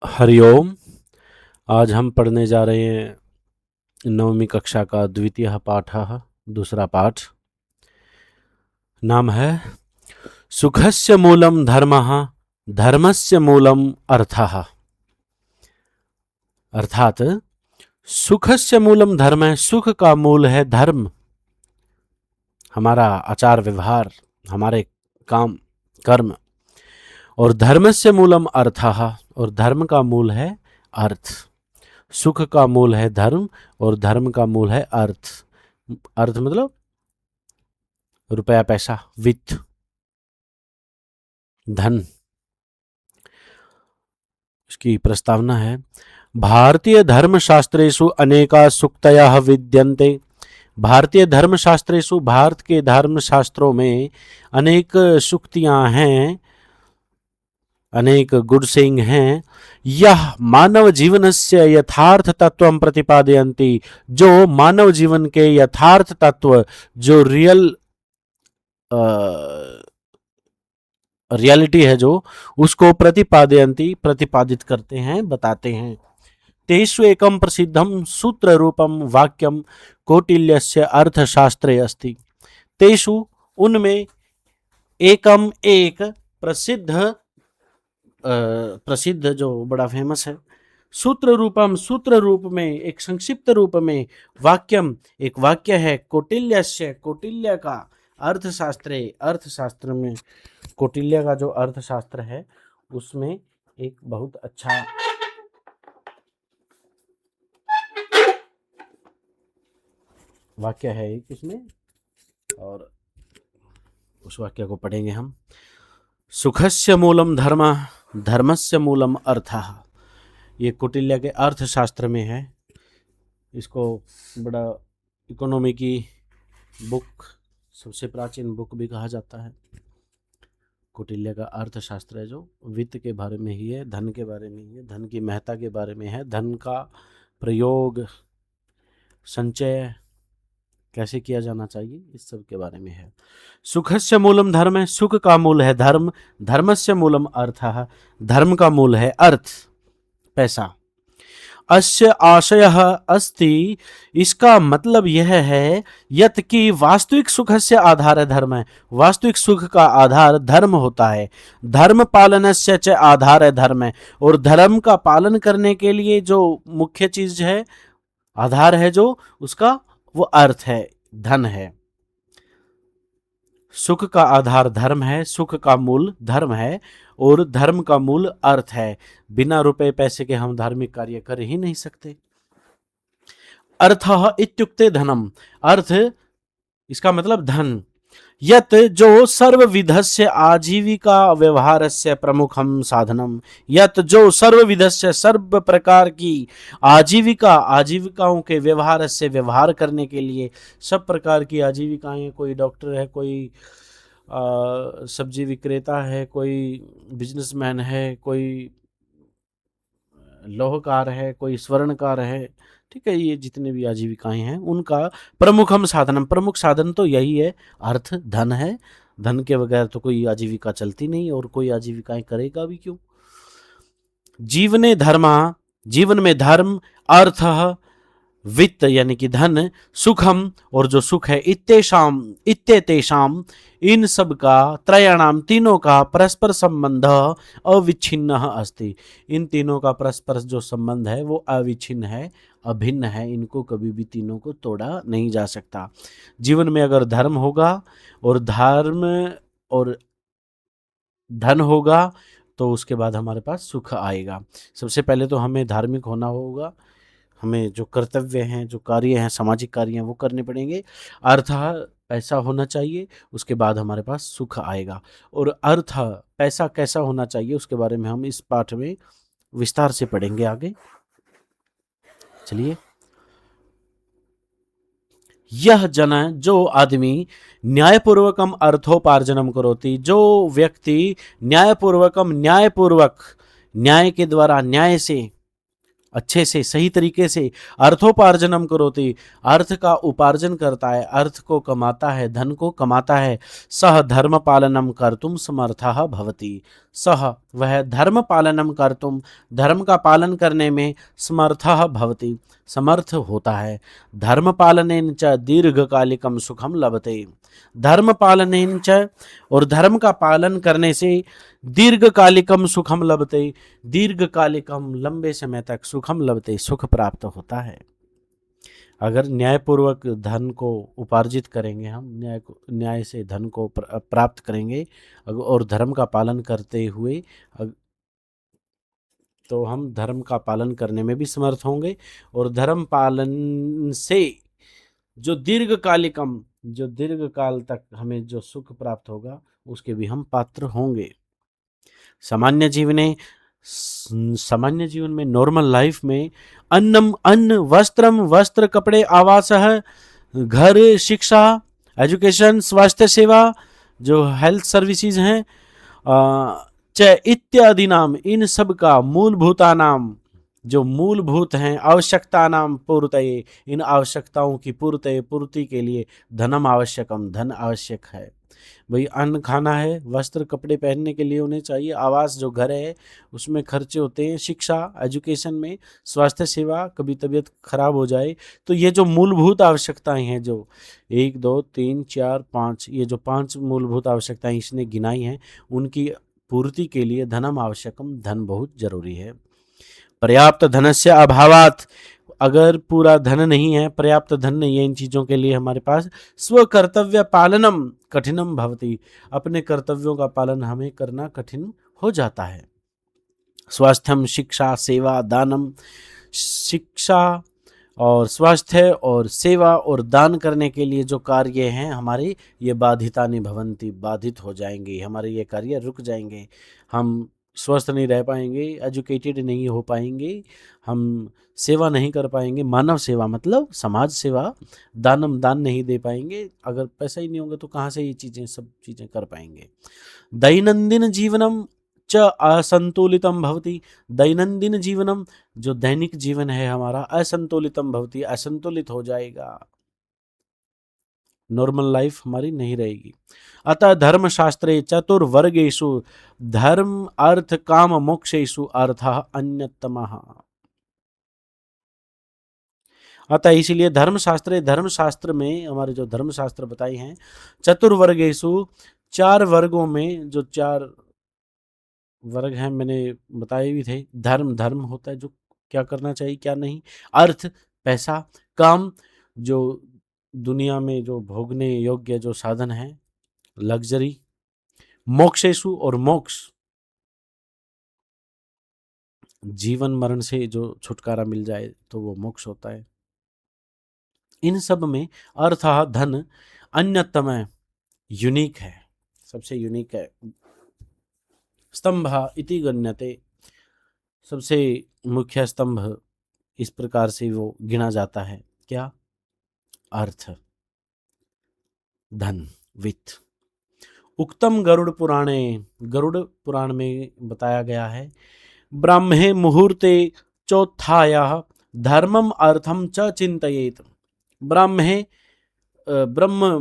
हरिओम। आज हम पढ़ने जा रहे हैं नवमी कक्षा का द्वितीय पाठ, दूसरा पाठ। नाम है सुखस्य मूलम धर्मः धर्मस्य मूलम अर्थः। अर्थात सुखस्य मूलम धर्म है, सुख का मूल है धर्म। हमारा आचार व्यवहार, हमारे काम कर्म। और धर्मस्य मूलम अर्थः, और धर्म का मूल है अर्थ। सुख का मूल है धर्म और धर्म का मूल है अर्थ। अर्थ मतलब रुपया, पैसा, वित्त, धन। इसकी प्रस्तावना है, भारतीय धर्मशास्त्रेषु अनेका सूक्तयः विद्यन्ते। भारतीय धर्मशास्त्रेषु, भारत के धर्मशास्त्रों में अनेक सूक्तियां हैं, अनेक गुड सेइंग हैं। यह मानव जीवनस्य यथार्थ तत्वं प्रतिपादयन्ति, जो मानव जीवन के यथार्थ तत्व, जो रियलिटी है, जो उसको प्रतिपादयन्ति, प्रतिपादित करते हैं, बताते हैं। तेषु एकम प्रसिद्धम सूत्र रूपम वाक्यम कौटिल्यस्य अर्थशास्त्रे अस्ति। तेषु, उनमें, एकम एक प्रसिद्ध जो बड़ा फेमस है, सूत्र रूपम, सूत्र रूप में, एक संक्षिप्त रूप में, वाक्यम, एक वाक्य है, कौटिल्यस्य, कौटिल्य का, अर्थशास्त्रे, अर्थशास्त्र में, कौटिल्य का जो अर्थशास्त्र है उसमें एक बहुत अच्छा वाक्य है एक इसमें, और उस वाक्य को पढ़ेंगे हम। सुखस्य मूलम धर्म धर्मस्य मूलम अर्थः। ये कौटिल्य के अर्थशास्त्र में है। इसको बड़ा इकोनॉमी की बुक, सबसे प्राचीन बुक भी कहा जाता है। कौटिल्य का अर्थशास्त्र है, जो वित्त के बारे में ही है, धन के बारे में ही है, धन की महत्ता के बारे में है, धन का प्रयोग, संचय कैसे किया जाना चाहिए, इस सब के बारे में है। सुखस्य मूलम धर्म है, सुख का मूल है धर्म। धर्मस्य मूलम अर्थः, धर्म का मूल है अर्थ, पैसा। अस्य आशयः अस्ति, इसका मतलब यह है, यत कि वास्तविक सुखस्य आधार धर्म है, वास्तविक सुख का आधार धर्म होता है। धर्म पालनस्य च आधार धर्म है, और धर्म का पालन करने के लिए जो मुख्य चीज है, आधार है जो उसका, वो अर्थ है, धन है। सुख का आधार धर्म है, सुख का मूल धर्म है, और धर्म का मूल अर्थ है। बिना रुपए पैसे के हम धार्मिक कार्य कर ही नहीं सकते। अर्थः इत्युक्ते धनम, अर्थ, इसका मतलब धन। यत, जो सर्वविधस्य आजीविका व्यवहारस्य प्रमुखम साधनम। यत, जो सर्वविधस्य, सर्व प्रकार की आजीविका, आजीविकाओं के व्यवहार से, व्यवहार करने के लिए, सब प्रकार की आजीविकाएं, कोई डॉक्टर है, कोई सब्जी विक्रेता है, कोई बिजनेसमैन है, कोई लौहकार है, कोई स्वर्णकार है, ठीक है, ये जितने भी आजीविकाएं हैं उनका प्रमुखम साधनम, प्रमुख साधन तो यही है, अर्थ, धन है। धन के बगैर तो कोई आजीविका चलती नहीं, और कोई आजीविकाएं करेगा भी क्यों। जीवने धर्मा, जीवन में धर्म, अर्थ, वित्त यानी कि धन, सुखम, और जो सुख है, इत्तेषाम, इत्तेतेषाम, इन सब का, त्रयाणाम, तीनों का, परस्पर संबंध अविच्छिन्न अस्ति। इन तीनों का परस्पर जो संबंध है वो अविच्छिन्न है, अभिन्न है, इनको कभी भी तीनों को तोड़ा नहीं जा सकता। जीवन में अगर धर्म होगा और धन होगा तो उसके बाद हमारे पास सुख आएगा। सबसे पहले तो हमें धार्मिक होना होगा, हमें जो कर्तव्य हैं, जो कार्य हैं, सामाजिक कार्य हैं, वो करने पड़ेंगे। अर्थ, पैसा होना चाहिए, उसके बाद हमारे पास सुख आएगा। और अर्थ, पैसा कैसा होना चाहिए, उसके बारे में हम इस पाठ में विस्तार से पढ़ेंगे आगे। चलिए, यह जन, जो आदमी, न्यायपूर्वकम अर्थोपार्जनम करोति, जो व्यक्ति न्यायपूर्वकम, न्यायपूर्वक, न्याय के द्वारा, न्याय से अच्छे से सही तरीके से अर्थोपार्जनम करोति, अर्थ का उपार्जन करता है, अर्थ को कमाता है, धन को कमाता है, सह धर्म पालनम कर्तुम समर्थः भवति, सह वह धर्म पालनम कर्तुम धर्म का पालन करने में समर्थः भवति समर्थ होता है, धर्म पालनेन च दीर्घकालिकम सुखम लभते, धर्म पालनेन च और धर्म का पालन करने से दीर्घकालिकम सुखम लभते, दीर्घकालिकम लंबे समय तक सुखम लभते सुख प्राप्त होता है। अगर न्यायपूर्वक धन को उपार्जित करेंगे, हम न्याय से धन को प्राप्त करेंगे और धर्म का पालन करते हुए, तो हम धर्म का पालन करने में भी समर्थ होंगे और धर्म पालन से जो दीर्घकालिकम, जो दीर्घ काल तक हमें जो सुख प्राप्त होगा उसके भी हम पात्र होंगे। सामान्य जीवन में नॉर्मल लाइफ में अन्नम अन्न, वस्त्रम वस्त्र, कपड़े, आवास, घर, शिक्षा, एजुकेशन, स्वास्थ्य सेवा, जो हेल्थ सर्विसेज हैं, च इत्यादि नाम, इन सब का मूलभूता नाम, जो मूलभूत हैं, आवश्यकता नाम पूर्तये, इन आवश्यकताओं की पूर्ति के लिए धनम आवश्यकम, धन आवश्यक है। भाई अन्न खाना है, वस्त्र कपड़े पहनने के लिए उन्हें चाहिए, आवास जो घर है उसमें खर्चे होते हैं, शिक्षा एजुकेशन में, स्वास्थ्य सेवा, कभी तबीयत खराब हो जाए, तो ये जो मूलभूत आवश्यकताएं हैं, जो 1 2 3 4 5, ये जो 5 मूलभूत आवश्यकताएं इसने गिनाई हैं, उनकी पूर्ति के लिए धनम आवश्यकम, धन बहुत जरूरी है। पर्याप्त धनस्य अभावात, अगर पूरा धन नहीं है, पर्याप्त धन नहीं है इन चीजों के लिए हमारे पास, स्व कर्तव्य पालनम कठिनम भवति, अपने कर्तव्यों का पालन हमें करना कठिन हो जाता है। स्वास्थ्यम, शिक्षा, सेवा, दानम, शिक्षा और स्वास्थ्य और सेवा और दान करने के लिए जो कार्य हैं हमारे, ये बाधितानि भवन्ति, बाधित हो जाएंगे, हमारे ये कार्य रुक जाएंगे, हम स्वस्थ नहीं रह पाएंगे, एजुकेटेड नहीं हो पाएंगे, हम सेवा नहीं कर पाएंगे, मानव सेवा मतलब समाज सेवा, दानम दान नहीं दे पाएंगे, अगर पैसा ही नहीं होगा तो कहाँ से ये चीज़ें सब चीज़ें कर पाएंगे। दैनंदिन जीवनम च असंतुलितम भवति, दैनंदिन जीवनम, जो दैनिक जीवन है हमारा, असंतुलितम भवति, असंतुलित हो जाएगा, नॉर्मल लाइफ हमारी नहीं रहेगी। अतः धर्मशास्त्रे चतुर्वर्गेषु धर्म अर्थ काम मोक्षेषु अर्थः अन्यतमः, अतः इसीलिए धर्मशास्त्र में हमारे जो धर्मशास्त्र बताए हैं, चतुर्वर्गेषु, 4 वर्गों में, जो 4 वर्ग हैं मैंने बताए भी थे, धर्म होता है जो क्या करना चाहिए क्या नहीं, अर्थ पैसा, काम जो दुनिया में जो भोगने योग्य जो साधन है, लग्जरी, मोक्षेषु और मोक्ष, जीवन मरण से जो छुटकारा मिल जाए तो वो मोक्ष होता है। इन सब में अर्थ धन अन्यतम है, यूनिक है, सबसे यूनिक है। स्तंभ इति गण्यते, सबसे मुख्य स्तंभ इस प्रकार से वो गिना जाता है, क्या? अर्थ, धन, वित्त। उक्तम गरुड़ पुराणे, गरुड़ पुराण में बताया गया है, ब्राह्मे मुहूर्ते चौथायाः धर्मम अर्थम च चिंतयेत, ब्रह्म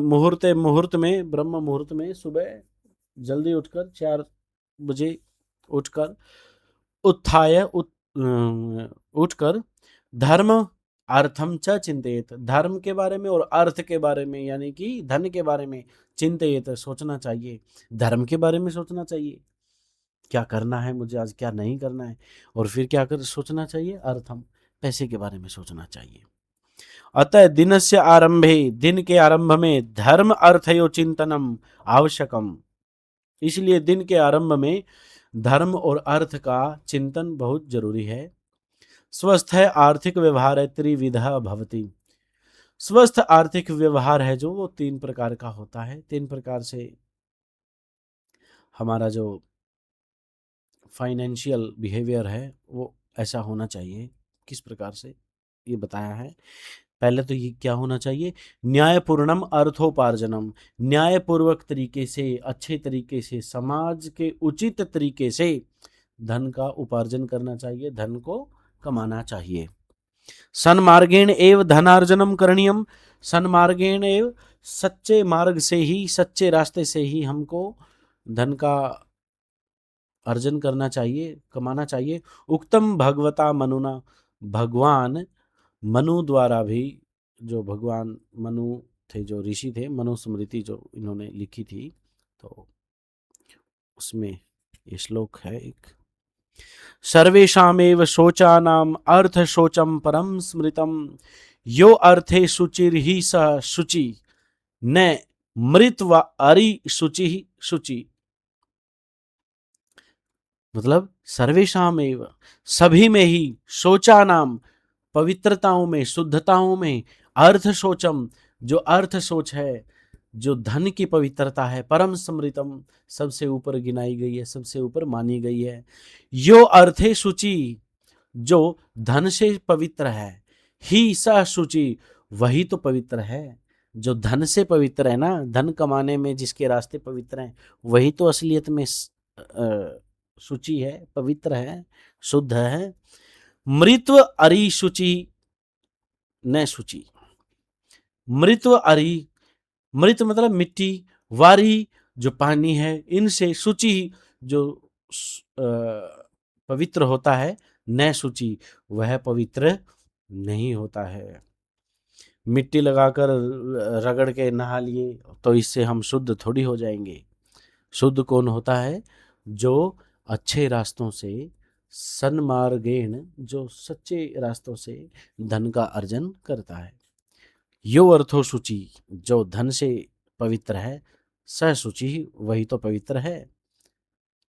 मुहूर्त में सुबह जल्दी उठकर 4 बजे उठकर उठकर धर्म अर्थम च चिंतयेत, धर्म के बारे में और अर्थ के बारे में, यानी कि धन के बारे में, चिंतयेत सोचना चाहिए, धर्म के बारे में सोचना चाहिए, क्या करना है मुझे आज, क्या नहीं करना है, और फिर क्या कर सोचना चाहिए, अर्थम, पैसे के बारे में सोचना चाहिए। अतः दिनस्य आरंभे, दिन के आरंभ में धर्म अर्थयो चिंतनम आवश्यकम, इसलिए दिन के आरंभ में धर्म और अर्थ का चिंतन बहुत जरूरी है। स्वस्थ आर्थिक व्यवहार है त्रिविधा भवति, स्वस्थ आर्थिक व्यवहार है जो वो 3 प्रकार का होता है, 3 प्रकार से हमारा जो फाइनेंशियल बिहेवियर है वो ऐसा होना चाहिए। किस प्रकार से ये बताया है, पहले तो ये क्या होना चाहिए, न्यायपूर्णम अर्थोपार्जनम, न्यायपूर्वक तरीके से, अच्छे तरीके से, समाज के उचित तरीके से धन का उपार्जन करना चाहिए, धन को कमाना चाहिए। सन्मार्गेण एव धनार्जनम करणीयम, सन्मार्गेण एव, सच्चे मार्ग से ही, सच्चे रास्ते से ही हमको धन का अर्जन करना चाहिए, कमाना चाहिए। उक्तम भगवता मनुना, भगवान मनु द्वारा भी, जो भगवान मनु थे, जो ऋषि थे, मनुस्मृति जो इन्होंने लिखी थी, तो उसमें ये श्लोक है एक, सर्वेषामेव शोचानाम अर्थ शोचम परम स्मृतम, यो अर्थे शुचिर ही स शुचि, न मृत व अरि शुचि शुचि। मतलब सर्वेषामेव, सभी में ही, शोचानाम, पवित्रताओं में, शुद्धताओं में, अर्थ शोचम, जो अर्थ सोच है, जो धन की पवित्रता है, परम स्मृतम, सबसे ऊपर गिनाई गई है, सबसे ऊपर मानी गई है। यो अर्थे शुचि, जो धन से पवित्र है, ही स शुचि, वही तो पवित्र है। जो धन से पवित्र है ना, धन कमाने में जिसके रास्ते पवित्र हैं, वही तो असलियत में शुचि है, पवित्र है, शुद्ध है। मृत्व अरि शुचि न शुचि, मृत्व अरि, मृत मतलब मिट्टी, वारी जो पानी है, इनसे शुचि जो पवित्र होता है, न शुचि, वह पवित्र नहीं होता है। मिट्टी लगाकर रगड़ के नहा लिए तो इससे हम शुद्ध थोड़ी हो जाएंगे। शुद्ध कौन होता है? जो अच्छे रास्तों से, सन्मार्गेण, जो सच्चे रास्तों से धन का अर्जन करता है। यो अर्थो शुचि, जो धन से पवित्र है, स शुचि, वही तो पवित्र है।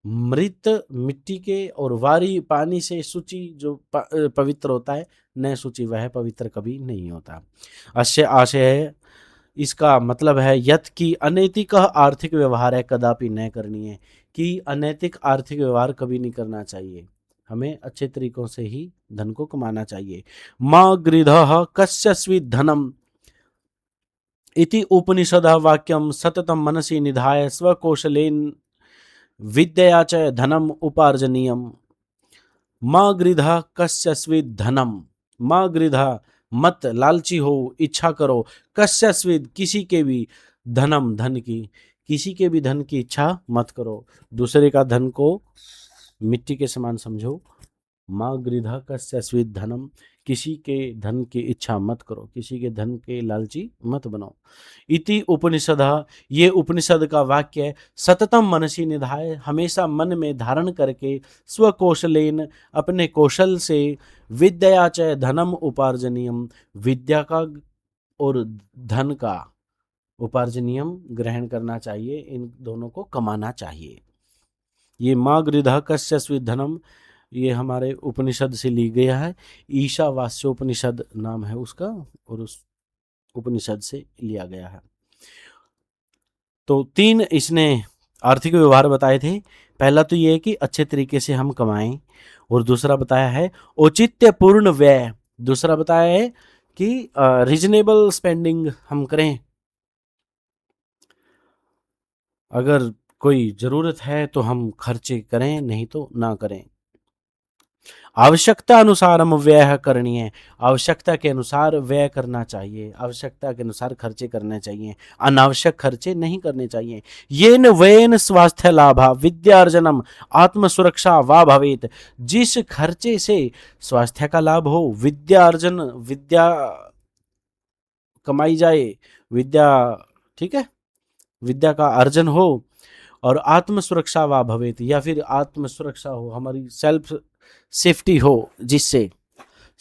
मृत मिट्टी के और वारी पानी से शुचि जो पवित्र होता है, न शुचि, वह पवित्र कभी नहीं होता। अस्य आशय है, इसका मतलब है यत की अनैतिक आर्थिक व्यवहार है कदापि न करनी है, कि अनैतिक आर्थिक व्यवहार कभी नहीं करना चाहिए, हमें अच्छे तरीकों से ही धन को कमाना चाहिए। मां गृधः कस्यस्वि धनम इति उपनिषद वाक्यम सततम मनसि निधाय स्वकौशलेन विद्यया च धनम उपार्जनीयम। मां गृधः कस्यस्विद धनम, मां गृधः, मत लालची हो, इच्छा करो, कस्यस्विद, किसी के भी, धनम, धन की, किसी के भी धन की इच्छा मत करो, दूसरे का धन को मिट्टी के समान समझो। मां गृधः कस्यस्विद धनम, किसी के धन की इच्छा मत करो, किसी के धन के लालची मत बनो। इति उपनिषद, ये उपनिषद का वाक्य है। सततम मनसी निधाय, हमेशा मन में धारण करके, स्वकौशलेन, अपने कौशल से, विद्या च धनम उपार्जनीयम, विद्या का और धन का उपार्जनीयम ग्रहण करना चाहिए, इन दोनों को कमाना चाहिए। ये मां गृधः कस्यस्विद धनम, ये हमारे उपनिषद से ली गया है, ईशावास्योपनिषद नाम है उसका, और उस उपनिषद से लिया गया है। तो 3 इसने आर्थिक व्यवहार बताए थे। पहला तो ये है कि अच्छे तरीके से हम कमाएं, और दूसरा बताया है औचित्यपूर्ण व्यय, दूसरा बताया है कि रीजनेबल स्पेंडिंग हम करें, अगर कोई जरूरत है तो हम खर्चे करें, नहीं तो ना करें। आवश्यकता अनुसार हम व्यय करनी है, आवश्यकता के अनुसार व्यय करना चाहिए, आवश्यकता के अनुसार खर्चे करने चाहिए, अनावश्यक खर्चे नहीं करने चाहिए। येन व्ययन स्वास्थ्य लाभा विद्यार्जनम आत्म सुरक्षा वा भवेत, जिस खर्चे से स्वास्थ्य का लाभ हो, विद्यार्जन, विद्या कमाई जाए, विद्या, ठीक है, विद्या का अर्जन हो, और आत्म सुरक्षा वा भवेत, या फिर आत्म सुरक्षा हो, हमारी सेल्फ सेफ्टी हो, जिससे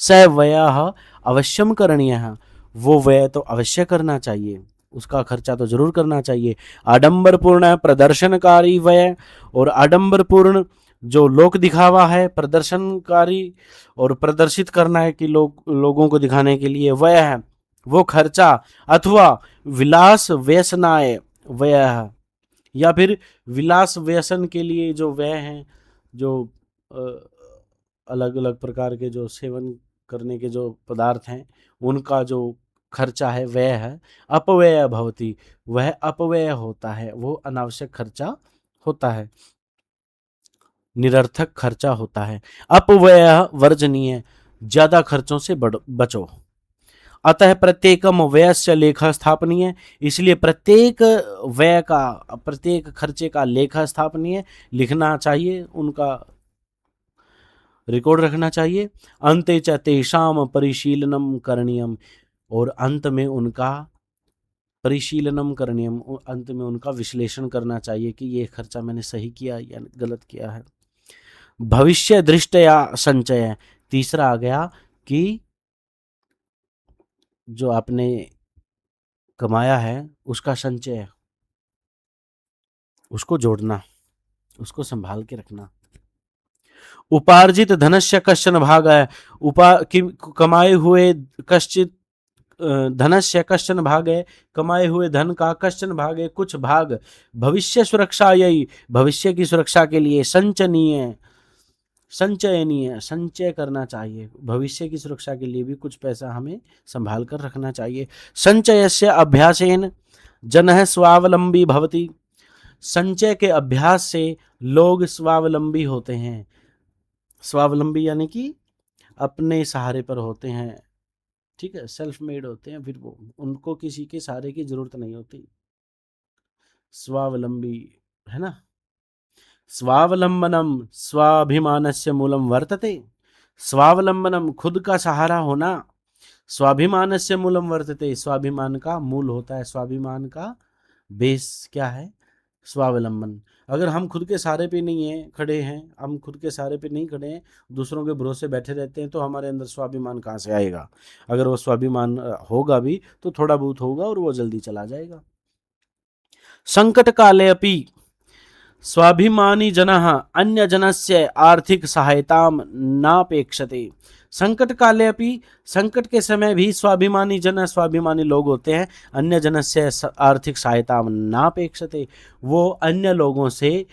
स व्ययः अवश्यम करणीयः, वो व्यय तो अवश्य करना चाहिए, उसका खर्चा तो जरूर करना चाहिए। आडंबरपूर्ण प्रदर्शनकारी व्यय, और आडंबरपूर्ण जो लोक दिखावा है, प्रदर्शनकारी और प्रदर्शित करना है कि लोगों को दिखाने के लिए व्यय है, वो खर्चा, अथवा विलास व्यसनाय व्यय है, या फिर विलास व्यसन के लिए जो व्यय हैं, जो अलग अलग प्रकार के जो सेवन करने के जो पदार्थ हैं, उनका जो खर्चा है, व्यय है, अपव्यय भवति, वह अपव्यय होता है, वो अनावश्यक खर्चा होता है, निरर्थक खर्चा होता है। अपव्यय वर्जनीय, ज्यादा खर्चों से बचो। अतः प्रत्येकम व्ययस्य लेखा स्थापनीय, इसलिए प्रत्येक व्यय का, प्रत्येक खर्चे का लेखा स्थापनीय, लिखना चाहिए, उनका रिकॉर्ड रखना चाहिए। अंते च तेषाम परिशीलनम करणीयम, और अंत में उनका परिशीलनम करणीयम, अंत में उनका विश्लेषण करना चाहिए कि ये खर्चा मैंने सही किया या गलत किया है। भविष्य दृष्टया संचय, तीसरा आ गया कि जो आपने कमाया है उसका संचय, उसको जोड़ना, उसको संभाल के रखना। उपार्जित धनस्य कश्चन भाग है, कमाए हुए कश्चित धनस्य कश्चन भाग है, कमाए हुए धन का कश्चन भाग है, कुछ भाग भविष्य सुरक्षा, यही भविष्य की सुरक्षा के लिए संचनीय, संचयनीय, संचय करना चाहिए। भविष्य की सुरक्षा के लिए भी कुछ पैसा हमें संभाल कर रखना चाहिए। संचयस्य अभ्यासेन जनः स्वावलंबी भवति, संचय के अभ्यास से लोग स्वावलंबी होते हैं। स्वावलंबी यानी कि अपने सहारे पर होते हैं, ठीक है, सेल्फ मेड होते हैं, फिर वो उनको किसी के सहारे की जरूरत नहीं होती, स्वावलंबी, है ना। स्वावलंबनम स्वाभिमानस्य मूलम वर्तते, स्वावलंबनम खुद का सहारा होना, स्वाभिमानस्य मूलम वर्तते, स्वाभिमान का मूल होता है, स्वाभिमान का बेस क्या है, स्वावलंबन। अगर हम खुद के सहारे पे नहीं है खड़े हैं, हम खुद के सहारे पे नहीं खड़े हैं, दूसरों के भरोसे बैठे रहते हैं, तो हमारे अंदर स्वाभिमान कहाँ से आएगा। अगर वो स्वाभिमान होगा भी तो थोड़ा बहुत होगा और वो जल्दी चला जाएगा। संकट काले अपि स्वाभिमानी जनः अन्य जनस्य आर्थिक सहायतां नापेक्षते, संकट काले अपि, संकट के समय भी स्वाभिमानी जन, स्वाभिमानी लोग होते हैं, अन्य जनस्य आर्थिक सहायता नापेक्षते, वो अन्य लोगों से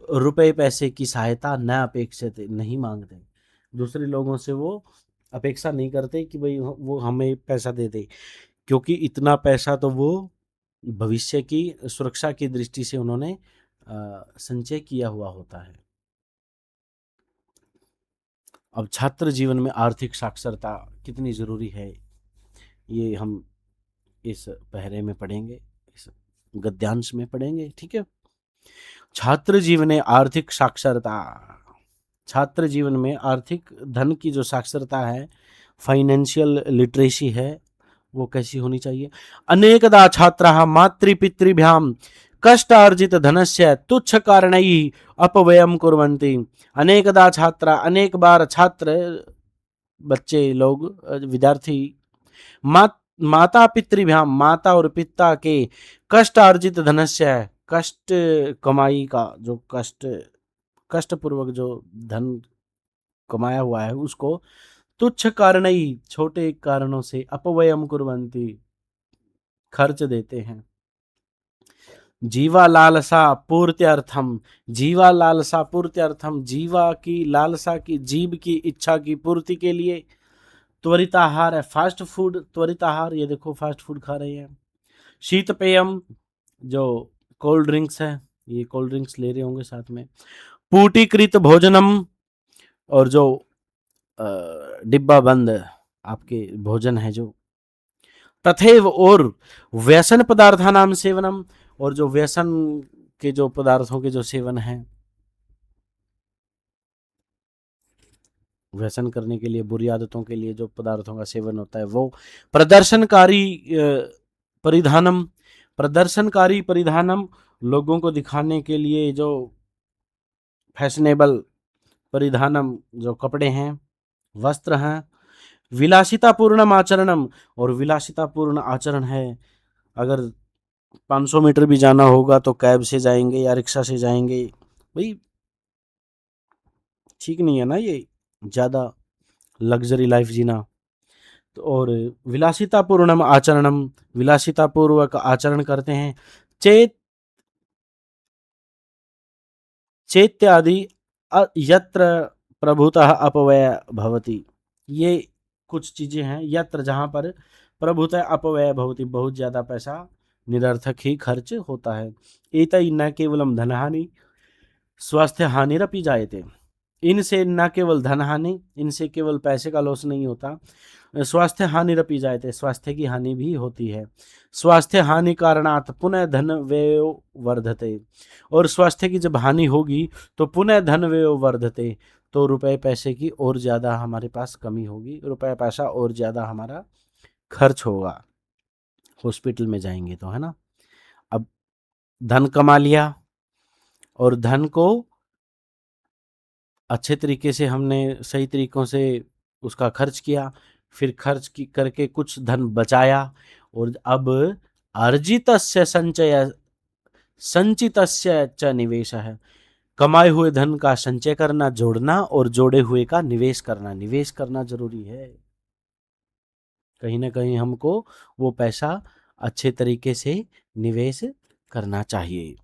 रुपए पैसे की सहायता न अपेक्षते, नहीं मांगते, दूसरे लोगों से वो अपेक्षा नहीं करते कि भाई वो हमें पैसा दे दे, क्योंकि इतना पैसा तो वो भविष्य की सुरक्षा की दृष्टि से उन्होंने संचय किया हुआ होता है। अब छात्र जीवन में आर्थिक साक्षरता कितनी जरूरी है, ये हम इस पहरे में पढ़ेंगे, इस गद्यांश में पढ़ेंगे, ठीक है। छात्र जीवन में आर्थिक साक्षरता, छात्र जीवन में आर्थिक धन की जो साक्षरता है, फाइनेंशियल लिटरेसी है, वो कैसी होनी चाहिए। अनेकदा छात्राः मातृपितृभ्याम कष्ट अर्जित धनस्य तुच्छ कारणैः अपव्ययम कुर्वन्ति, अनेकदा छात्रा, अनेक बार छात्र, बच्चे लोग, विद्यार्थी, माता पितृभ्याम, माता और पिता के कष्ट अर्जित धनस्य, कष्ट कमाई का जो कष्ट पूर्वक जो धन कमाया हुआ है उसको तुच्छ कारणई, छोटे कारणों से, अपव्ययम कुर्वन्ति, खर्च देते हैं। जीवा लालसा पूर्त्यर्थम, जीवा लालसा पूर्त्यर्थम, जीवा की लालसा की, जीव की इच्छा की पूर्ति के लिए त्वरित आहार है, फास्ट फूड, त्वरित आहार, ये देखो फास्ट फूड खा रहे हैं। शीत पेयम, जो कोल्ड ड्रिंक्स है, ये कोल्ड ड्रिंक्स ले रहे होंगे साथ में। पूटीकृत भोजनम, और जो डिब्बा बंद आपके भोजन है जो। तथैव, और व्यसन पदार्थानाम सेवनम, और जो व्यसन के जो पदार्थों के जो सेवन है, व्यसन करने के लिए, बुरी आदतों के लिए जो पदार्थों का सेवन होता है वो। प्रदर्शनकारी परिधानम, प्रदर्शनकारी परिधानम, लोगों को दिखाने के लिए जो फैशनेबल परिधानम, जो कपड़े हैं, वस्त्र हैं। विलासितापूर्णम आचरणम, और विलासितापूर्ण आचरण है, अगर 500 मीटर भी जाना होगा तो कैब से जाएंगे या रिक्शा से जाएंगे, भाई ठीक नहीं है ना ये, ज़्यादा लग्जरी लाइफ जीना। तो और विलासितापूर्णम आचरणम, विलासितापूर्वक आचरण करते हैं। चैत्यादि यत्र प्रभुतः अपव्यय भवति, ये कुछ चीजें हैं, यत्र जहां पर प्रभुतः अपव्यय भवति, बहुत ज्यादा पैसा निरर्थक ही खर्च होता है। एतै न केवलम धनहानि स्वास्थ्य हानिरपि जायते, इनसे न केवल धन हानि, इनसे केवल पैसे का लॉस नहीं होता, स्वास्थ्य हानि रपी जायते, स्वास्थ्य की हानि भी होती है। स्वास्थ्य हानि कारणात् पुनः धन व्यय वर्धते, और स्वास्थ्य की जब हानि होगी तो पुनः धन व्यय वर्धते, तो रुपए पैसे की और ज़्यादा हमारे पास कमी होगी, रुपए पैसा और ज़्यादा हमारा खर्च होगा, हॉस्पिटल में जाएंगे तो, है ना। अब धन कमा लिया और धन को अच्छे तरीके से हमने सही तरीकों से उसका खर्च किया, फिर खर्च की करके कुछ धन बचाया, और अब अर्जितस्य संचय संचितस्य च निवेश है, कमाए हुए धन का संचय करना, जोड़ना, और जोड़े हुए का निवेश करना। निवेश करना जरूरी है, कहीं ना कहीं हमको वो पैसा अच्छे तरीके से निवेश करना चाहिए।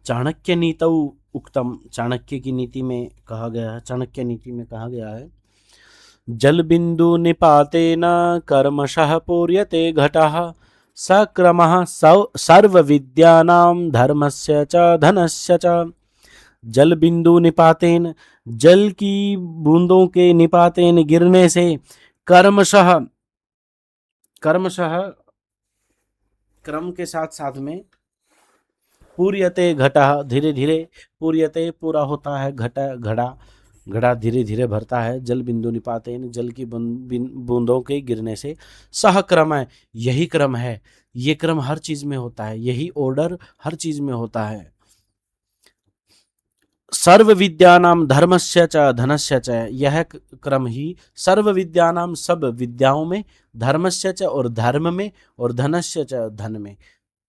चाणक्य नीतौ उक्तम, चाणक्य की नीति में कहा गया है, चाणक्य नीति में कहा गया है, जल बिंदु निपातेन कर्मशः पूर्यते घटः, सक्रमः सर्व विद्यानां धर्मस्य च धनस्य च। जल बिंदु निपातेन, जल की बूंदों के निपातेन गिरने से, कर्मशः, कर्मशः क्रम के साथ साथ में, पूर्यते घटः धीरे धीरे, पूर्यते पूरा होता है, घट घड़ा, घड़ा धीरे धीरे भरता है, जल बिंदु निपातेन, जल की बूंदों के गिरने से, सह क्रम है, यही क्रम है, ये क्रम हर चीज में होता है, यही ऑर्डर हर चीज में होता है। सर्व विद्यानाम धर्मस्य च धनस्य च, यह क्रम ही सर्व विद्यानाम सब विद्याओं में, धर्मस्य च और धर्म में, और धनस्य च धन में,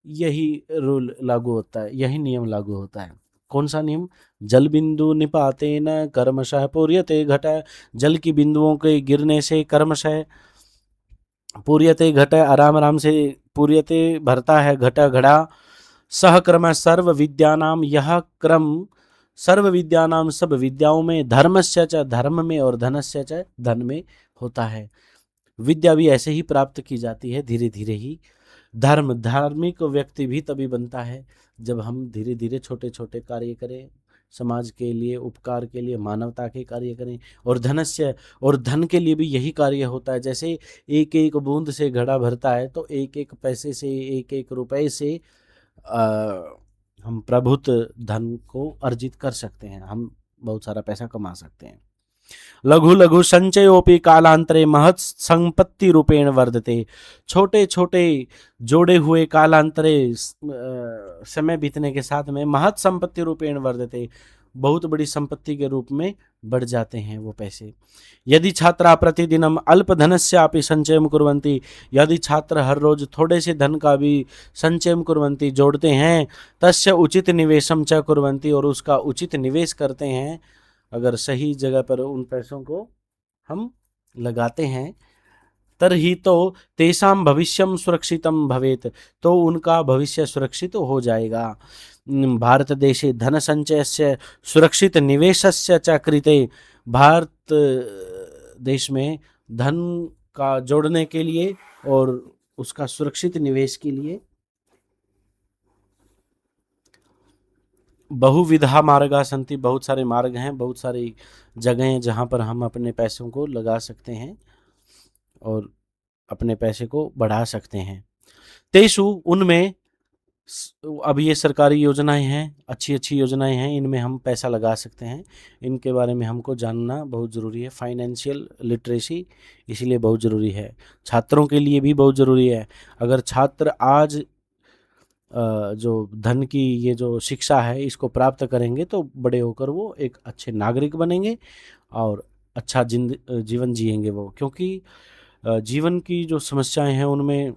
यही रूल लागू होता है, यही नियम लागू होता है। कौन सा नियम? जल बिंदु निपातेन कर्मशः पूर्यते घट, जल की बिंदुओं के गिरने से कर्मशः, पूर्यते घट आराम आराम से, पूर्यते भरता है, घट घड़ा, सह क्रम सर्व विद्यानाम, यह क्रम सर्व विद्यानाम सब विद्याओं में, धर्मस्य च धर्म में, और धनस्य च धन में होता है। विद्या भी ऐसे ही प्राप्त की जाती है, धीरे धीरे ही। धर्म, धार्मिक व्यक्ति भी तभी बनता है जब हम धीरे धीरे छोटे छोटे कार्य करें, समाज के लिए, उपकार के लिए, मानवता के कार्य करें। और धनस्य, और धन के लिए भी यही कार्य होता है। जैसे एक एक बूंद से घड़ा भरता है, तो एक एक पैसे से, एक एक रुपए से हम प्रभुत धन को अर्जित कर सकते हैं, हम बहुत सारा पैसा कमा सकते हैं। लघु लघु संचयोपि कालांतरे महत् संपत्ति रूपेण वर्धते, छोटे छोटे जोड़े हुए कालांतरे समय बीतने के साथ में महत् संपत्ति रूपेण वर्धते, बहुत बड़ी संपत्ति के रूप में बढ़ जाते हैं वो पैसे। यदि छात्रा प्रतिदिनम अल्प धनस्यापि संचयम कुर्वन्ति, यदि छात्र हर रोज थोड़े से धन का भी संचयम कुर्वन्ति जोड़ते हैं, तस्य उचित निवेशम च कुर्वन्ति, और उसका उचित निवेश करते हैं, अगर सही जगह पर उन पैसों को हम लगाते हैं, तरही तो तेषां भविष्यं सुरक्षितं भवेत्, तो उनका भविष्य सुरक्षित हो जाएगा। भारत देशे धन संचयस्य सुरक्षित निवेशस्य च कृते, भारत देश में धन का जोड़ने के लिए और उसका सुरक्षित निवेश के लिए बहुविधा मार्गा सन्ति, बहुत सारे मार्ग हैं, बहुत सारी जगह हैं जहाँ पर हम अपने पैसों को लगा सकते हैं और अपने पैसे को बढ़ा सकते हैं। तेषु, उनमें, अब ये सरकारी योजनाएं हैं, अच्छी अच्छी योजनाएं हैं, इनमें हम पैसा लगा सकते हैं, इनके बारे में हमको जानना बहुत ज़रूरी है। फाइनेंशियल लिटरेसी इसीलिए बहुत ज़रूरी है, छात्रों के लिए भी बहुत ज़रूरी है। अगर छात्र आज जो धन की ये जो शिक्षा है इसको प्राप्त करेंगे तो बड़े होकर वो एक अच्छे नागरिक बनेंगे और अच्छा जीवन जिएंगे वो, क्योंकि जीवन की जो समस्याएं हैं उनमें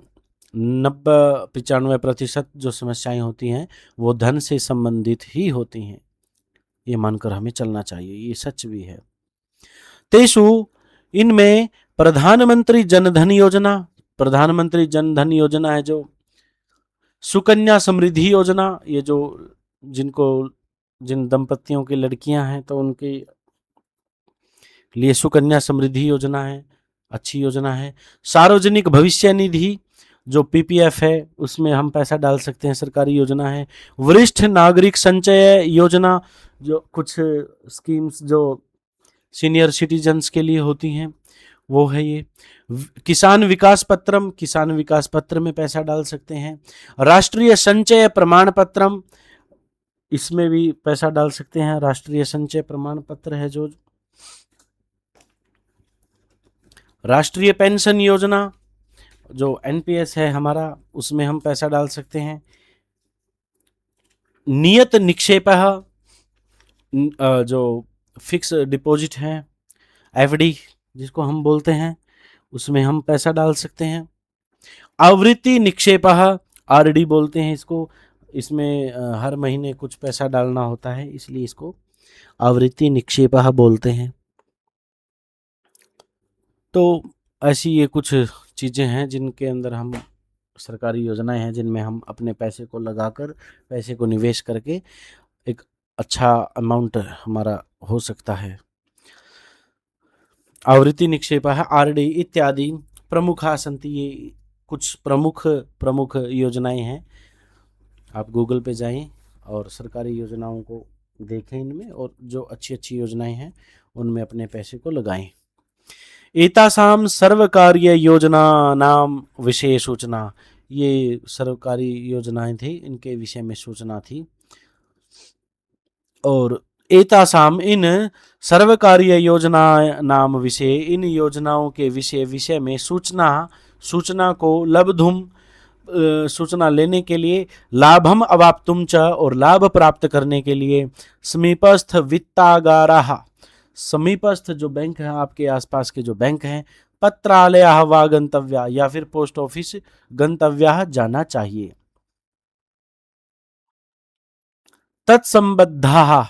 90-95% जो समस्याएं होती हैं वो धन से संबंधित ही होती हैं, ये मानकर हमें चलना चाहिए, ये सच भी है। तेषु, इनमें प्रधानमंत्री जनधन योजना, प्रधानमंत्री जनधन योजना है जो सुकन्या समृद्धि योजना, ये जो जिन दंपतियों की लड़कियां हैं तो उनके लिए सुकन्या समृद्धि योजना है, अच्छी योजना है। सार्वजनिक भविष्य निधि, जो पीपीएफ है उसमें हम पैसा डाल सकते हैं, सरकारी योजना है। वरिष्ठ नागरिक संचय योजना, जो कुछ स्कीम्स जो सीनियर सिटीजन्स के लिए होती हैं वो है ये। किसान विकास पत्रम, किसान विकास पत्र में पैसा डाल सकते हैं। राष्ट्रीय संचय प्रमाण पत्रम, इसमें भी पैसा डाल सकते हैं। राष्ट्रीय संचय प्रमाण पत्र है जो। राष्ट्रीय पेंशन योजना जो एनपीएस है हमारा, उसमें हम पैसा डाल सकते हैं। नियत निक्षेप जो फिक्स डिपॉजिट है, एफडी जिसको हम बोलते हैं, उसमें हम पैसा डाल सकते हैं। आवृत्ति निक्षेप, आरडी बोलते हैं इसको, इसमें हर महीने कुछ पैसा डालना होता है, इसलिए इसको आवृत्ति निक्षेप बोलते हैं। तो ऐसी ये कुछ चीज़ें हैं जिनके अंदर हम, सरकारी योजनाएं हैं जिनमें हम अपने पैसे को लगाकर, पैसे को निवेश करके एक अच्छा अमाउंट हमारा हो सकता है। आवृत्ति निक्षेप है, आरडी इत्यादि प्रमुखा सन्ति, ये कुछ प्रमुख योजनाएं हैं। आप गूगल पे जाएं और सरकारी योजनाओं को देखें इनमें, और जो अच्छी अच्छी योजनाएं हैं उनमें अपने पैसे को लगाएं। एतासाम सर्वकारीय योजना नाम विषय सूचना, ये सरकारी योजनाएं थी, इनके विषय में सूचना थी। और एतासाम, इन सर्वकारीय योजना नाम विषय, इन योजनाओं के विषय में सूचना को लब्धुम, सूचना लेने के लिए, लाभम अवाप्तुम च, और लाभ प्राप्त करने के लिए, समीपस्थ वित्तागाराः, समीपस्थ जो बैंक है, आपके आसपास के जो बैंक हैं, पत्रालयाः वा गंतव्या, या फिर पोस्ट ऑफिस गंतव्या जाना चाहिए। तत्संबद्धाः,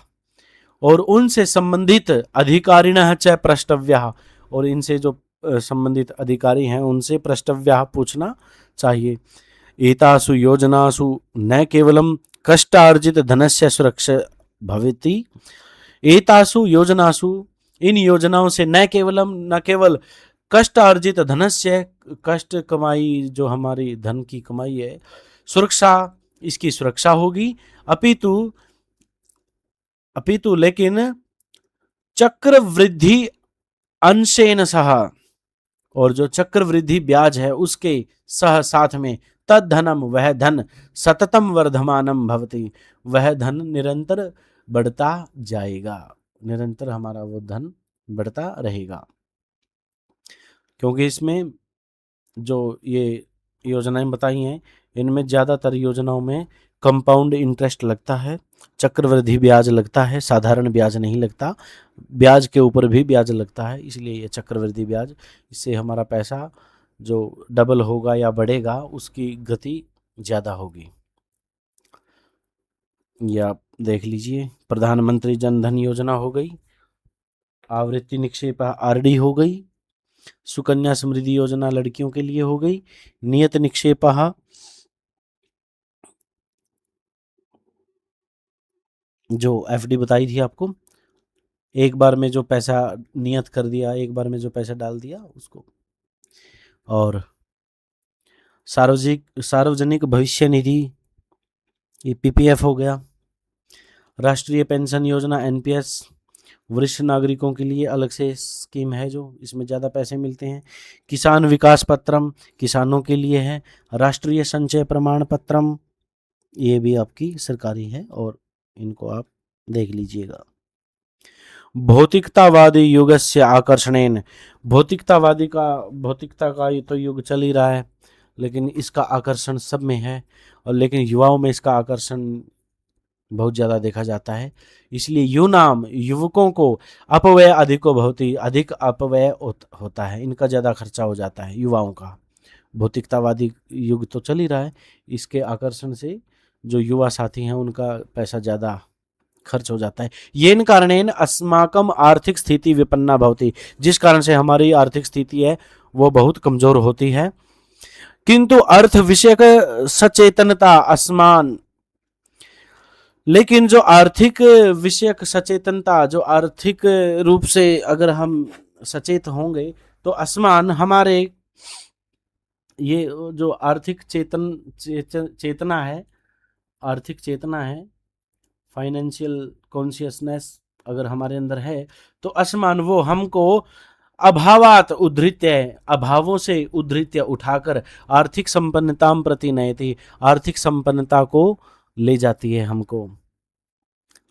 और उनसे संबंधित अधिकारिणः च प्रष्टव्याः, और इनसे जो संबंधित अधिकारी हैं उनसे प्रष्टव्याः पूछना चाहिए। एतासु योजनासु न केवलं कष्टार्जित धनस्य सुरक्षा भवति, एतासु योजनासु, इन योजनाओं से न केवल कष्ट अर्जित धनस्य, कष्ट कमाई जो हमारी धन की कमाई है, सुरक्षा, इसकी सुरक्षा होगी, अपितु लेकिन चक्रवृद्धि अंशेन सह, और जो चक्रवृद्धि ब्याज है उसके साथ में, तद धनम, वह धन, सततम वर्धमानम भवति, वह धन निरंतर बढ़ता जाएगा, निरंतर हमारा वो धन बढ़ता रहेगा। क्योंकि इसमें जो ये योजनाएं बताई हैं, इनमें ज़्यादातर योजनाओं में कंपाउंड इंटरेस्ट लगता है, चक्रवृद्धि ब्याज लगता है, साधारण ब्याज नहीं लगता, ब्याज के ऊपर भी ब्याज लगता है, इसलिए ये चक्रवृद्धि ब्याज, इससे हमारा पैसा जो डबल होगा या बढ़ेगा उसकी गति ज़्यादा होगी। या आप देख लीजिए, प्रधानमंत्री जन धन योजना हो गई, आवृत्ति निक्षेप आरडी हो गई, सुकन्या समृद्धि योजना लड़कियों के लिए हो गई, नियत निक्षेप जो एफडी बताई थी आपको, एक बार में जो पैसा नियत कर दिया, एक बार में जो पैसा डाल दिया उसको, और सार्वजनिक भविष्य निधि, ये पीपीएफ हो गया। राष्ट्रीय पेंशन योजना एनपीएस, वरिष्ठ नागरिकों के लिए अलग से स्कीम है जो, इसमें ज़्यादा पैसे मिलते हैं। किसान विकास पत्रम, किसानों के लिए है। राष्ट्रीय संचय प्रमाण पत्रम, ये भी आपकी सरकारी है और इनको आप देख लीजिएगा। भौतिकतावादी युगस्य आकर्षणेन, भौतिकता का ये तो युग चल ही रहा है, लेकिन इसका आकर्षण सब में है, और लेकिन युवाओं में इसका आकर्षण बहुत ज़्यादा देखा जाता है, इसलिए युवकों को अपव्यय अधिक अपव्यय होता है, इनका ज़्यादा खर्चा हो जाता है युवाओं का। भौतिकतावादी युग तो चल ही रहा है, इसके आकर्षण से जो युवा साथी हैं उनका पैसा ज़्यादा खर्च हो जाता है। येन कारणेन अस्माकम आर्थिक स्थिति विपन्ना भवति, जिस कारण से हमारी आर्थिक स्थिति है वो बहुत कमजोर होती है। किंतु अर्थ विषयक सचेतनता अस्मान, लेकिन जो आर्थिक विषयक सचेतनता, जो आर्थिक रूप से अगर हम सचेत होंगे तो अस्मान, हमारे ये जो आर्थिक चेतना है, आर्थिक चेतना है, फाइनेंशियल कॉन्शियसनेस अगर हमारे अंदर है, तो असमान वो हमको अभावात उद्धृत्य, अभावों से उद्धृत्य उठाकर आर्थिक संपन्नता प्रति नयति, आर्थिक संपन्नता को ले जाती है हमको,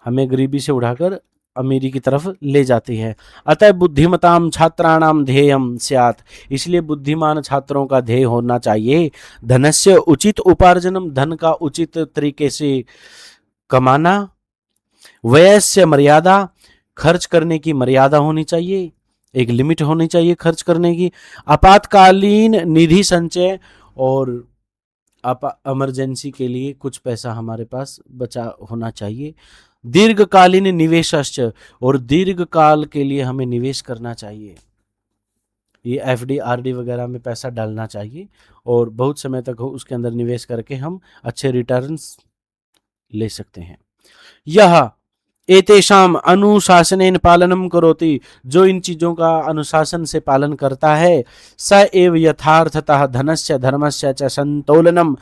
हमें गरीबी से उठाकर अमीरी की तरफ ले जाती है। अतः बुद्धिमताम छात्राणाम ध्येयम स्यात्, इसलिए बुद्धिमान छात्रों का ध्येय होना चाहिए धनस्य उचित उपार्जनम, धन का उचित तरीके से कमाना, व्ययस्य मर्यादा, खर्च करने की मर्यादा होनी चाहिए, एक लिमिट होनी चाहिए खर्च करने की, आपातकालीन निधि संचय, और इमरजेंसी के लिए कुछ पैसा हमारे पास बचा होना चाहिए, दीर्घकालीन निवेशश्च, और दीर्घ काल के लिए हमें निवेश करना चाहिए, ये एफडी आरडी वगैरह में पैसा डालना चाहिए और बहुत समय तक हो उसके अंदर निवेश करके हम अच्छे रिटर्न्स ले सकते हैं। यह एतेषाम अनुशासनेन पालनम करोति, जो इन चीजों का अनुशासन से पालन करता है, स एव यथार्थतः धनस्य धर्मस्य च संतोलनम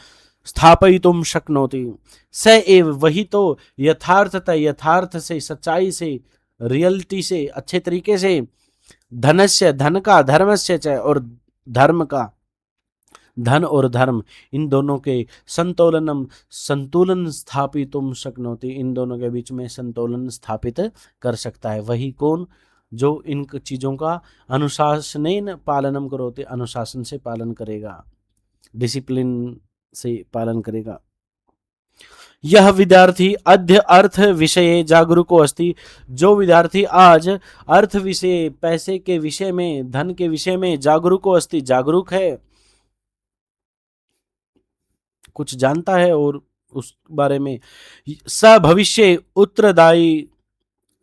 स्थापयितुम शक्नोति, स एव वही तो यथार्थतः, यथार्थ से, सच्चाई से, रियलिटी से, अच्छे तरीके से, धनस्य धन का, धर्मस्य च और धर्म का, धन और धर्म इन दोनों के संतुलनम, संतुलन स्थापितुम शक्नोति, इन दोनों के बीच में संतुलन स्थापित कर सकता है। वही कौन? जो इन चीजों का अनुशासनेन पालनम करोति, अनुशासन से पालन करेगा, डिसिप्लिन से पालन करेगा। यह विद्यार्थी अद्य अर्थ विषय जागरूको अस्ति, जो विद्यार्थी आज अर्थ विषय, पैसे के विषय में, धन के विषय में जागरूको अस्ति, जागरूक है, कुछ जानता है और उस बारे में, स भविष्य उत्तरदायी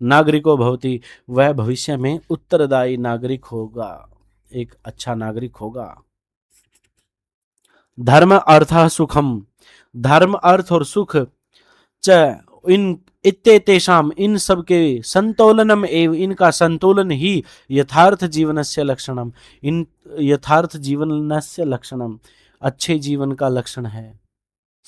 नागरिको भवति, वह भविष्य में उत्तरदायी नागरिक होगा, एक अच्छा नागरिक होगा। धर्म अर्थ सुखम, धर्म अर्थ और सुख च इन इत्येतेषाम, इन सब के संतोलनम एव, इनका संतुलन ही यथार्थ जीवनस्य लक्षणम, इन यथार्थ जीवनस्य लक्षणम, अच्छे जीवन का लक्षण है।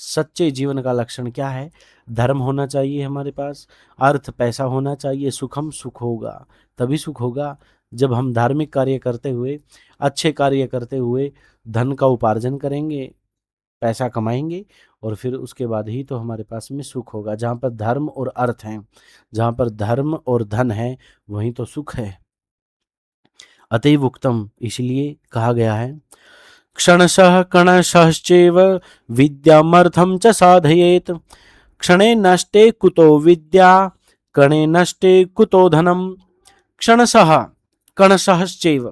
सच्चे जीवन का लक्षण क्या है? धर्म होना चाहिए हमारे पास, अर्थ पैसा होना चाहिए, सुखम सुख होगा, तभी सुख होगा जब हम धार्मिक कार्य करते हुए, अच्छे कार्य करते हुए धन का उपार्जन करेंगे, पैसा कमाएंगे, और फिर उसके बाद ही तो हमारे पास में सुख होगा। जहाँ पर धर्म और अर्थ हैं, जहाँ पर धर्म और धन है, वहीं तो सुख है। अतएव उक्तम, इसलिए कहा गया है, क्षणशः कणशश्चैव विद्यामर्थं च साधयेत्, क्षणे नष्टे कुतो विद्या, कणे नष्टे कुतो धनम। क्षणशः कणशश्चैव,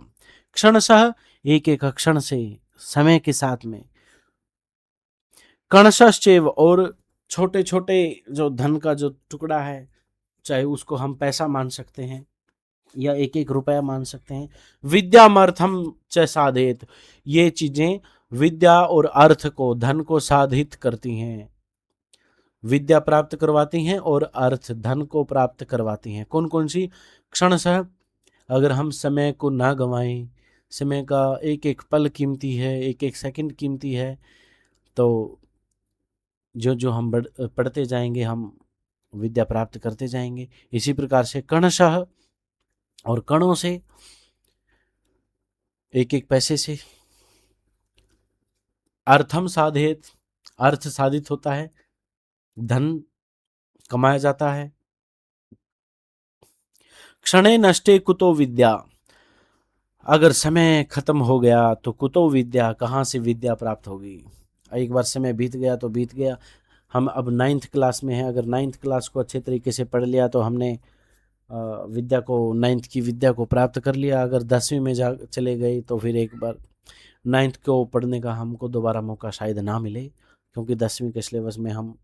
क्षणशः एक एक क्षण से, समय के साथ में, कणशश्चैव और छोटे छोटे जो धन का जो टुकड़ा है, चाहे उसको हम पैसा मान सकते हैं या एक एक रुपया मान सकते हैं, विद्यामर्थम च साधयेत्, ये चीजें विद्या और अर्थ को, धन को साधित करती हैं, विद्या प्राप्त करवाती हैं और अर्थ धन को प्राप्त करवाती हैं। कौन कौन सी? क्षणशः, अगर हम समय को ना गंवाएं, समय का एक एक पल कीमती है, एक एक सेकंड कीमती है, तो जो जो हम पढ़ते जाएंगे हम विद्या प्राप्त करते जाएंगे। इसी प्रकार से कणशः, और कणों से, एक एक पैसे से, अर्थम साधित, अर्थ साधित होता है, धन कमाया जाता है। क्षणे नष्टे कुतो विद्या, अगर समय खत्म हो गया तो कुतो विद्या, कहाँ से विद्या प्राप्त होगी? एक बार समय बीत गया तो बीत गया। हम अब 9th क्लास में हैं, अगर 9th क्लास को अच्छे तरीके से पढ़ लिया तो हमने विद्या को, 9th की विद्या को प्राप्त कर लिया। अगर 10वीं में जा चले गए तो फिर एक बार 9th को पढ़ने का हमको दोबारा मौका शायद ना मिले, क्योंकि 10वीं के सिलेबस में हम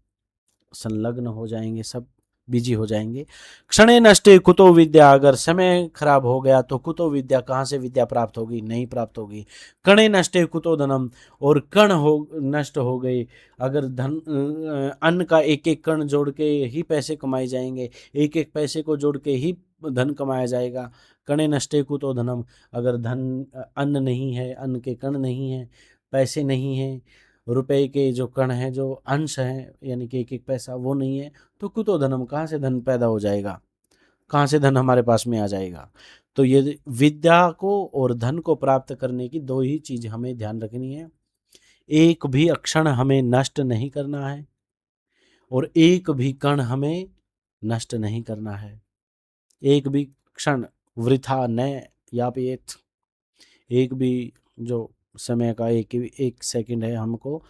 संलग्न हो जाएंगे, सब बिजी हो जाएंगे। क्षणे नष्टे कुतो विद्या, अगर समय खराब हो गया तो कुतो विद्या, कहाँ से विद्या प्राप्त होगी? नहीं प्राप्त होगी। कणे नष्टे कुतो धनम, और कण हो नष्ट हो गए, अगर धन, अन्न का एक एक कण जोड़ के ही पैसे कमाए जाएंगे, एक एक पैसे को जोड़ के ही धन कमाया जाएगा। कणे नष्टे कुतो धनम, अगर धन, अन्न नहीं है, अन्न के कण नहीं है, पैसे नहीं हैं, रुपए के जो कण हैं, जो अंश हैं, यानी कि एक एक पैसा वो नहीं है, तो कुतो धनम, कहाँ से धन पैदा हो जाएगा, कहाँ से धन हमारे पास में आ जाएगा। तो ये विद्या को और धन को प्राप्त करने की दो ही चीज हमें ध्यान रखनी है। एक भी अक्षण हमें नष्ट नहीं करना है और एक भी कण हमें नष्ट नहीं करना है। एक भी क्षण वृथा न यापेत, एक भी जो समय का एक सेकंड है हमको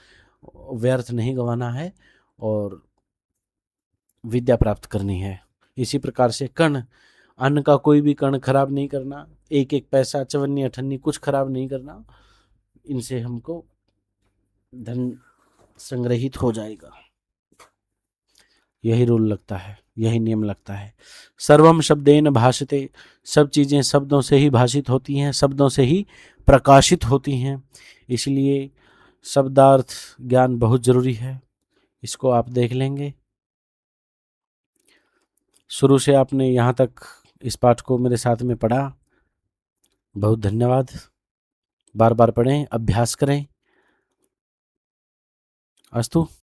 व्यर्थ नहीं गंवाना है और विद्या प्राप्त करनी है। इसी प्रकार से कण, अन्न का कोई भी कण खराब नहीं करना, एक एक पैसा चवन्नी अठन्नी कुछ खराब नहीं करना, इनसे हमको धन संग्रहित हो जाएगा। यही रूल लगता है, यही नियम लगता है। सर्वम शब्देन भाषते, सब चीज़ें शब्दों से ही भाषित होती हैं, शब्दों से ही प्रकाशित होती हैं। इसलिए शब्दार्थ ज्ञान बहुत जरूरी है। इसको आप देख लेंगे। शुरू से आपने यहाँ तक इस पाठ को मेरे साथ में पढ़ा, बहुत धन्यवाद। बार बार पढ़ें, अभ्यास करें। अस्तु।